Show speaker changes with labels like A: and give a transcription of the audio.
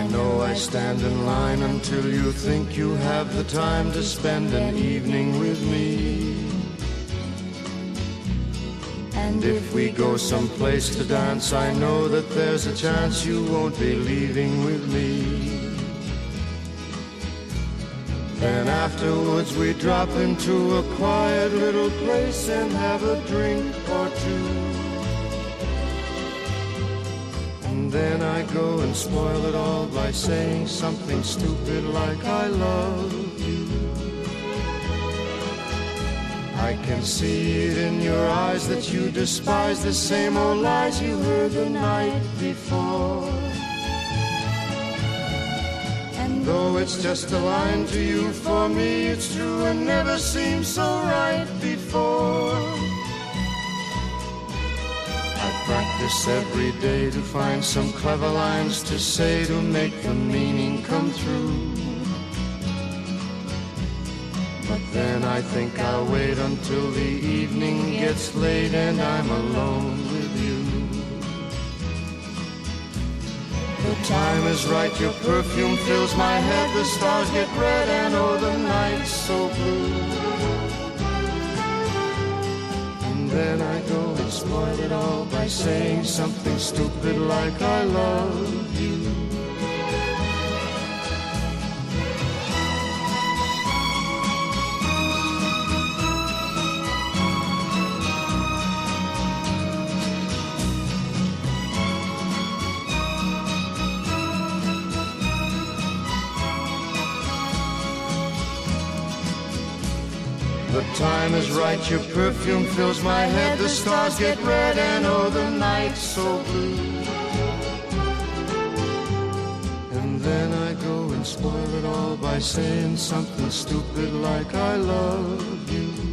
A: I know I stand in line until you think you have the time to spend an evening with me. And if we go someplace to dance, I know that there's a chance you won't be leaving with me. Then afterwards we drop into a quiet little place and have a drink or two. And then I go and spoil it all by saying something stupid like I love you. I can see it in your eyes that you despise the same old lies you heard the night before. And though it's just a line to you, for me it's true and never seemed so right before. I practice every day to find some clever lines to say to make the meaning come through. But then I think I'll wait until the evening gets late and I'm alone with you. The time is right, your perfume fills my head, the stars get red and oh, the night's so blue. And then I go and spoil it all by saying something stupid like I love you. The time is right, your perfume fills my head, the stars get red and oh, the night's so blue. And then I go and spoil it all by saying something stupid like I love you.